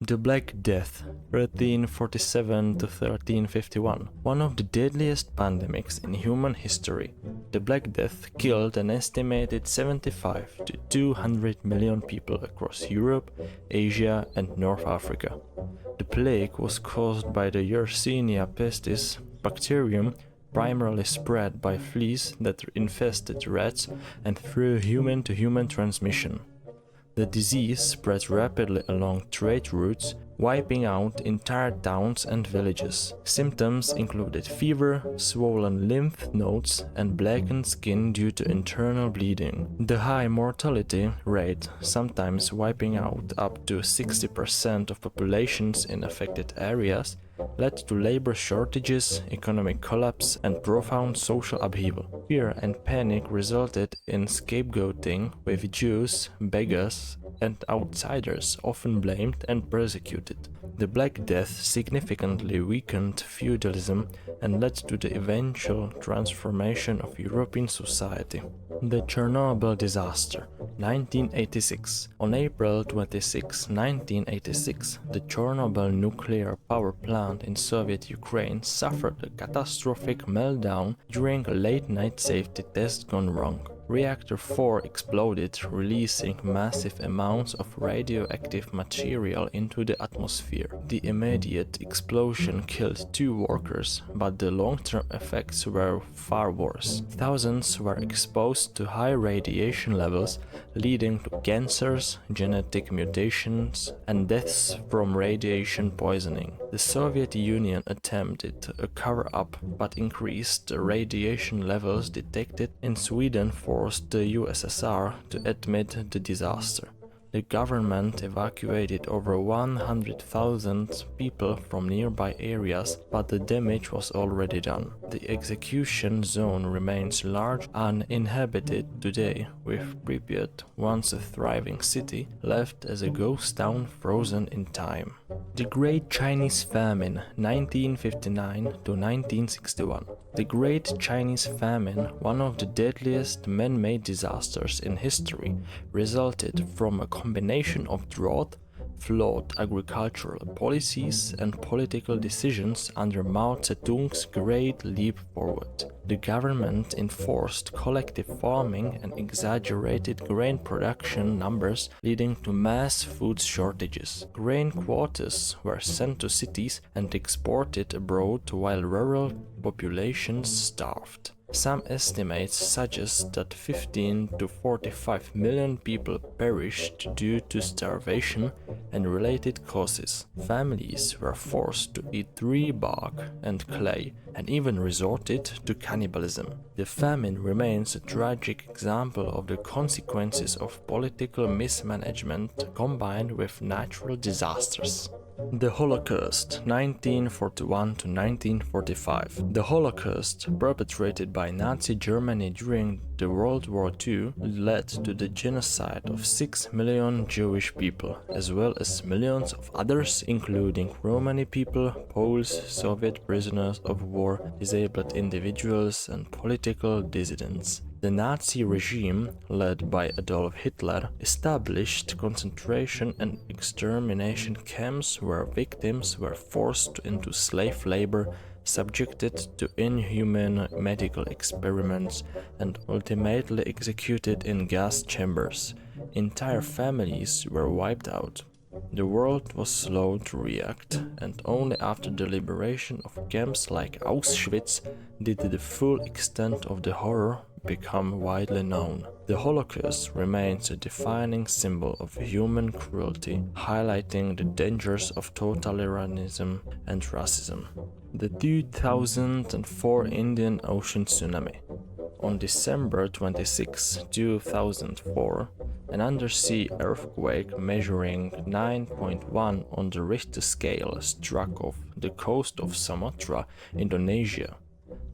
The Black Death, 1347 to 1351, one of the deadliest pandemics in human history. The Black Death killed an estimated 75 to 200 million people across Europe, Asia, and North Africa. The plague was caused by the Yersinia pestis bacterium, primarily spread by fleas that infested rats and through human-to-human transmission. The disease spread rapidly along trade routes, wiping out entire towns and villages. Symptoms included fever, swollen lymph nodes, and blackened skin due to internal bleeding. The high mortality rate, sometimes wiping out up to 60% of populations in affected areas, led to labor shortages, economic collapse, and profound social upheaval. Fear and panic resulted in scapegoating, with Jews, beggars, and outsiders often blamed and persecuted. The Black Death significantly weakened feudalism and led to the eventual transformation of European society. The Chernobyl Disaster, 1986. On April 26, 1986, the Chernobyl nuclear power plant in Soviet Ukraine suffered a catastrophic meltdown during a late-night safety test gone wrong. Reactor 4 exploded, releasing massive amounts of radioactive material into the atmosphere. The immediate explosion killed 2 workers, but the long-term effects were far worse. Thousands were exposed to high radiation levels, leading to cancers, genetic mutations, and deaths from radiation poisoning. The Soviet Union attempted a cover-up, but increased the radiation levels detected in Sweden forced the USSR to admit the disaster. The government evacuated over 100,000 people from nearby areas, but the damage was already done. The execution zone remains large, uninhabited today, with Pripyat, once a thriving city, left as a ghost town frozen in time. The Great Chinese Famine, 1959 to 1961. The Great Chinese Famine, one of the deadliest man-made disasters in history, resulted from a combination of drought, flawed agricultural policies, and political decisions under Mao Zedong's Great Leap Forward. The government enforced collective farming and exaggerated grain production numbers, leading to mass food shortages. Grain quotas were sent to cities and exported abroad while rural populations starved. Some estimates suggest that 15 to 45 million people perished due to starvation and related causes. Families were forced to eat tree bark and clay and even resorted to cannibalism. The famine remains a tragic example of the consequences of political mismanagement combined with natural disasters. The Holocaust, 1941 to 1945. The Holocaust, perpetrated by Nazi Germany during the World War II, led to the genocide of 6 million Jewish people, as well as millions of others, including Romani people, Poles, Soviet prisoners of war, disabled individuals, and political dissidents. The Nazi regime, led by Adolf Hitler, established concentration and extermination camps where victims were forced into slave labor, subjected to inhuman medical experiments, and ultimately executed in gas chambers. Entire families were wiped out. The world was slow to react, and only after the liberation of camps like Auschwitz did the full extent of the horror become widely known. The Holocaust remains a defining symbol of human cruelty, highlighting the dangers of totalitarianism and racism. The 2004 Indian Ocean Tsunami. On December 26, 2004, an undersea earthquake measuring 9.1 on the Richter scale struck off the coast of Sumatra, Indonesia.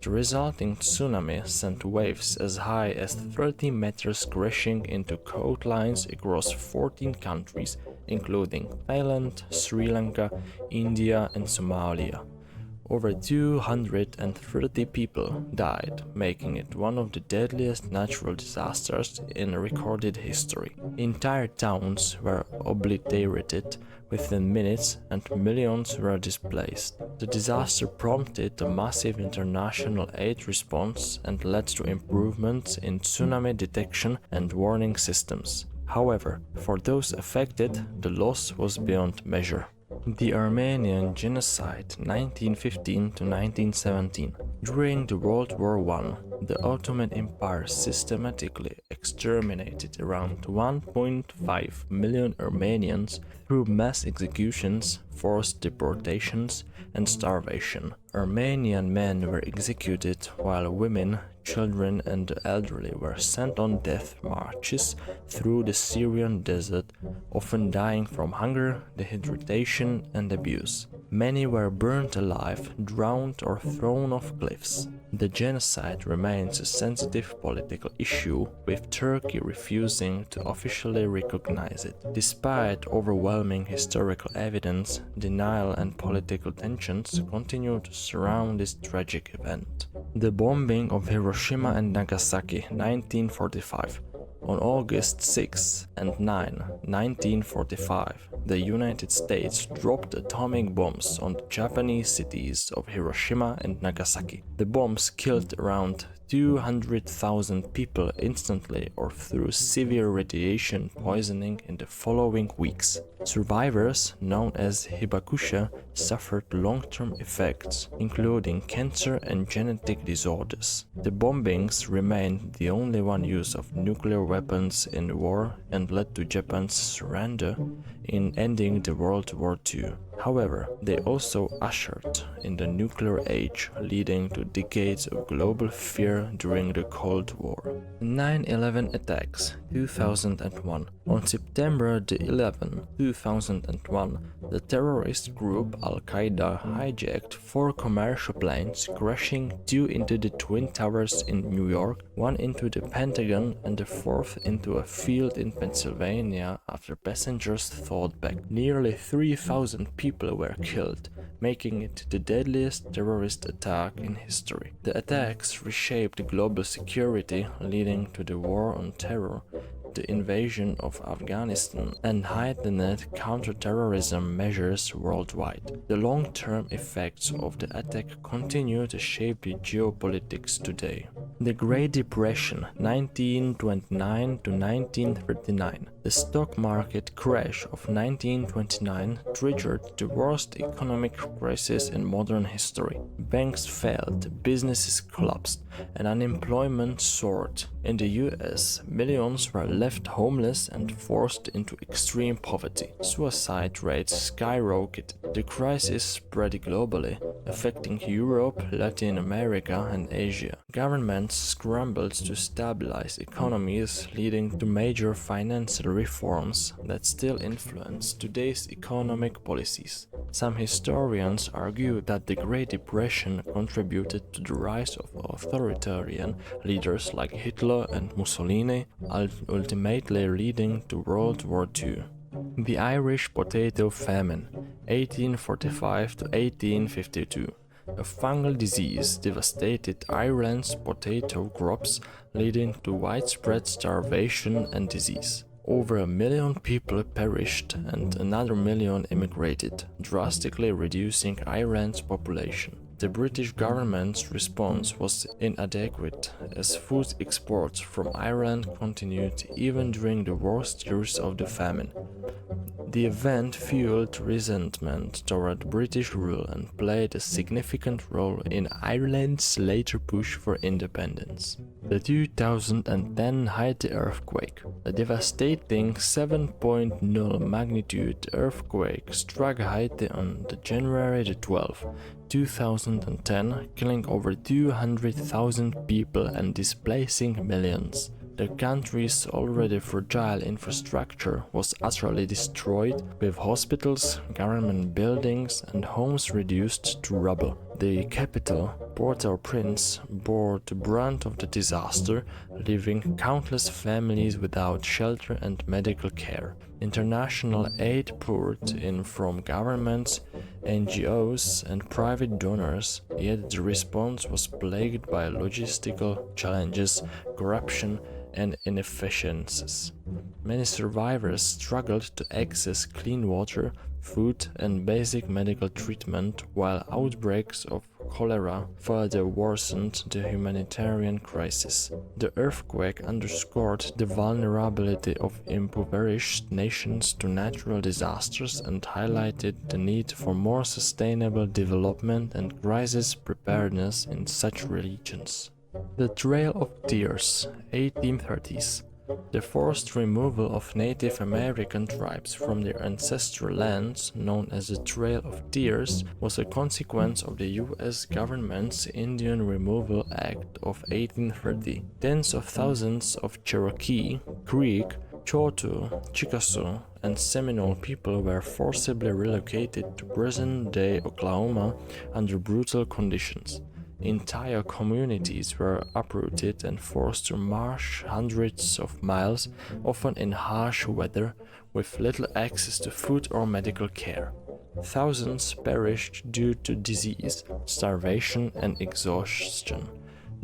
The resulting tsunami sent waves as high as 30 meters crashing into coastlines across 14 countries, including Thailand, Sri Lanka, India, and Somalia. over 230 people died, making it one of the deadliest natural disasters in recorded history. Entire towns were obliterated within minutes and millions were displaced. The disaster prompted a massive international aid response and led to improvements in tsunami detection and warning systems. However, for those affected, the loss was beyond measure. The Armenian Genocide 1915 to 1917. During the World War I, the Ottoman Empire systematically exterminated around 1.5 million Armenians through mass executions, forced deportations, and starvation. Armenian men were executed while women, children, and the elderly were sent on death marches through the Syrian desert, often dying from hunger, dehydration, and abuse. Many were burnt alive, drowned, or thrown off cliffs. The genocide remains a sensitive political issue, with Turkey refusing to officially recognize it. Despite overwhelming historical evidence, denial and political tensions continue to surround this tragic event. The bombing of Hiroshima and Nagasaki, 1945. On August 6 and 9, 1945, the United States dropped atomic bombs on the Japanese cities of Hiroshima and Nagasaki. The bombs killed around 200,000 people instantly or through severe radiation poisoning in the following weeks. Survivors, known as hibakusha, suffered long-term effects, including cancer and genetic disorders. The bombings remained the only one use of nuclear weapons in the war and led to Japan's surrender in ending the World War II. However, they also ushered in the nuclear age, leading to decades of global fear during the Cold War. 9/11 attacks, 2001. On September 11, 2001, the terrorist group Al-Qaeda hijacked 4 commercial planes, crashing 2 into the Twin Towers in New York, 1 into the Pentagon, and the 4th into a field in Pennsylvania after passengers fought back. Nearly 3,000 people were killed, making it the deadliest terrorist attack in history. The attacks reshaped global security, leading to the War on Terror, the invasion of Afghanistan, and heightened counterterrorism measures worldwide. The long-term effects of the attack continue to shape the geopolitics today. The Great Depression, 1929 to 1939. The stock market crash of 1929 triggered the worst economic crisis in modern history. Banks failed, businesses collapsed, and unemployment soared. In the US, millions were left homeless and forced into extreme poverty. Suicide rates skyrocketed. The crisis spread globally, affecting Europe, Latin America, and Asia. Governments scrambled to stabilize economies, leading to major financial reforms that still influence today's economic policies. Some historians argue that the Great Depression contributed to the rise of authoritarian leaders like Hitler and Mussolini, ultimately leading to World War II. The Irish Potato Famine, 1845 to 1852. A fungal disease devastated Ireland's potato crops, leading to widespread starvation and disease. Over 1 million people perished and another million immigrated, drastically reducing Ireland's population. The British government's response was inadequate, as food exports from Ireland continued even during the worst years of the famine. The event fueled resentment toward British rule and played a significant role in Ireland's later push for independence. The 2010 Haiti Earthquake. A devastating 7.0 magnitude earthquake struck Haiti on January 12, 2010, killing over 200,000 people and displacing millions. The country's already fragile infrastructure was utterly destroyed, with hospitals, government buildings, and homes reduced to rubble. The capital, Port-au-Prince, bore the brunt of the disaster, leaving countless families without shelter and medical care. International aid poured in from governments, NGOs, and private donors, yet the response was plagued by logistical challenges, corruption, and inefficiencies. Many survivors struggled to access clean water, food, and basic medical treatment, while outbreaks of cholera further worsened the humanitarian crisis. The earthquake underscored the vulnerability of impoverished nations to natural disasters and highlighted the need for more sustainable development and crisis preparedness in such regions. The Trail of Tears, 1830s. The forced removal of Native American tribes from their ancestral lands, known as the Trail of Tears, was a consequence of the US government's Indian Removal Act of 1830. Tens of thousands of Cherokee, Creek, Choctaw, Chickasaw, and Seminole people were forcibly relocated to present-day Oklahoma under brutal conditions. Entire communities were uprooted and forced to march hundreds of miles, often in harsh weather, with little access to food or medical care. Thousands perished due to disease, starvation, and exhaustion.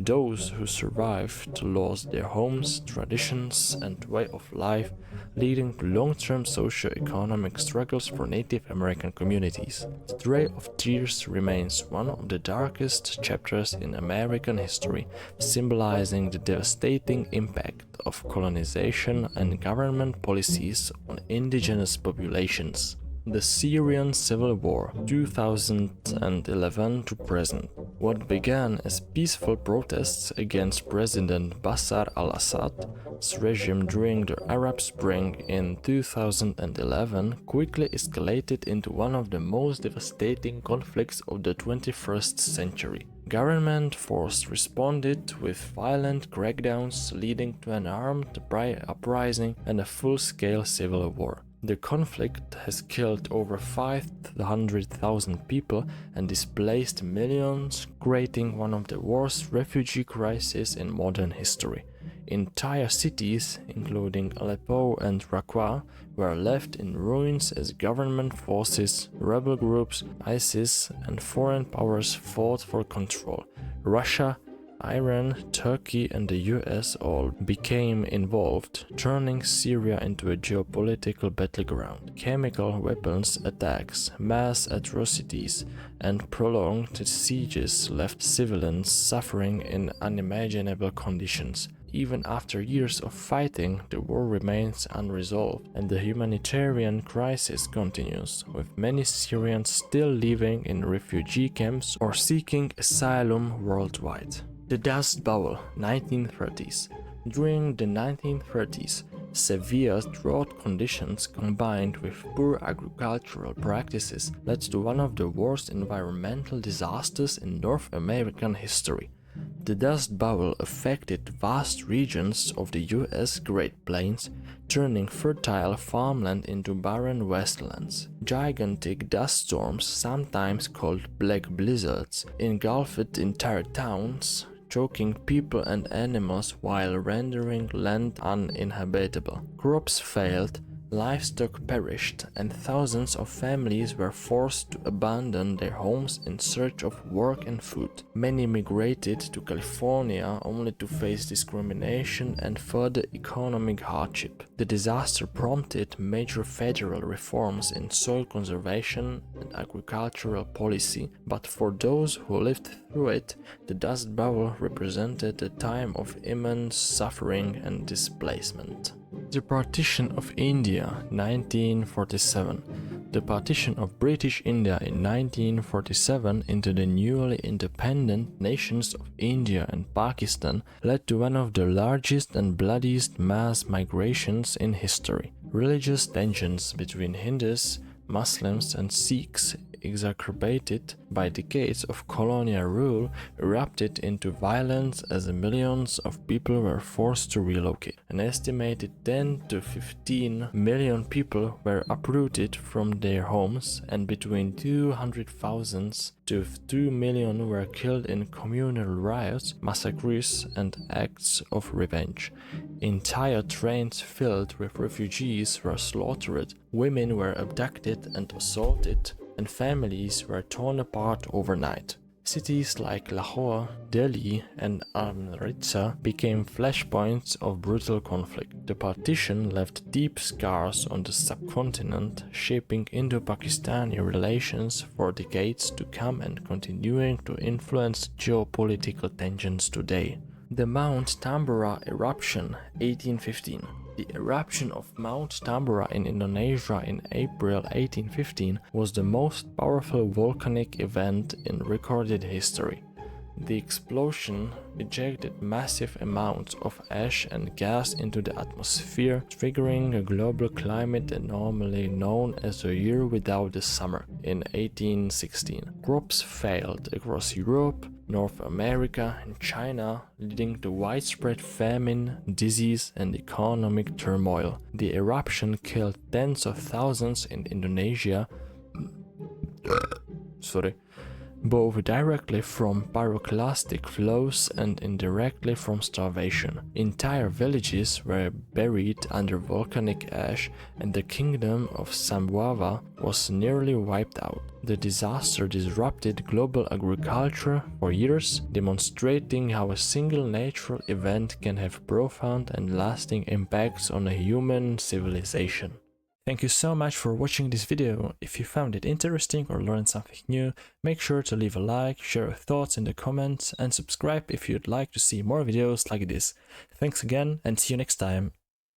Those who survived lost their homes, traditions, and way of life, leading to long-term socio-economic struggles for Native American communities. The Trail of Tears remains one of the darkest chapters in American history, symbolizing the devastating impact of colonization and government policies on indigenous populations. The Syrian Civil War, 2011 to present. What began as peaceful protests against President Bashar al-Assad's regime during the Arab Spring in 2011 quickly escalated into one of the most devastating conflicts of the 21st century. Government forces responded with violent crackdowns, leading to an armed uprising and a full-scale civil war. The conflict has killed over 500,000 people and displaced millions, creating one of the worst refugee crises in modern history. Entire cities, including Aleppo and Raqqa, were left in ruins as government forces, rebel groups, ISIS, and foreign powers fought for control. Russia, Iran, Turkey, and the US all became involved, turning Syria into a geopolitical battleground. Chemical weapons attacks, mass atrocities, and prolonged sieges left civilians suffering in unimaginable conditions. Even after years of fighting, the war remains unresolved, and the humanitarian crisis continues, with many Syrians still living in refugee camps or seeking asylum worldwide. The Dust Bowl, 1930s. During the 1930s, severe drought conditions combined with poor agricultural practices led to one of the worst environmental disasters in North American history. The Dust Bowl affected vast regions of the US Great Plains, turning fertile farmland into barren wastelands. Gigantic dust storms, sometimes called black blizzards, engulfed entire towns, choking people and animals while rendering land uninhabitable. Crops failed, livestock perished, and thousands of families were forced to abandon their homes in search of work and food. Many migrated to California only to face discrimination and further economic hardship. The disaster prompted major federal reforms in soil conservation and agricultural policy, but for those who lived through it, the Dust Bowl represented a time of immense suffering and displacement. The Partition of India, 1947. The partition of British India in 1947 into the newly independent nations of India and Pakistan led to one of the largest and bloodiest mass migrations in history. Religious tensions between Hindus, Muslims and Sikhs, exacerbated by decades of colonial rule, erupted into violence as millions of people were forced to relocate. An estimated 10 to 15 million people were uprooted from their homes, and between 200,000 to 2 million were killed in communal riots, massacres, and acts of revenge. Entire trains filled with refugees were slaughtered, women were abducted and assaulted, and families were torn apart overnight. Cities like Lahore, Delhi, and Amritsar became flashpoints of brutal conflict. The partition left deep scars on the subcontinent, shaping Indo-Pakistani relations for decades to come and continuing to influence geopolitical tensions today. The Mount Tambora eruption, 1815. The eruption of Mount Tambora in Indonesia in April 1815 was the most powerful volcanic event in recorded history. The explosion ejected massive amounts of ash and gas into the atmosphere, triggering a global climate anomaly known as a year without the summer in 1816. Crops failed across Europe, North America, and China, leading to widespread famine, disease, and economic turmoil. The eruption killed tens of thousands in Indonesia, both directly from pyroclastic flows and indirectly from starvation. Entire villages were buried under volcanic ash, and the kingdom of Sambuava was nearly wiped out. The disaster disrupted global agriculture for years, demonstrating how a single natural event can have profound and lasting impacts on a human civilization. Thank you so much for watching this video. If you found it interesting or learned something new, make sure to leave a like, share your thoughts in the comments, and subscribe if you'd like to see more videos like this. Thanks again, and see you next time.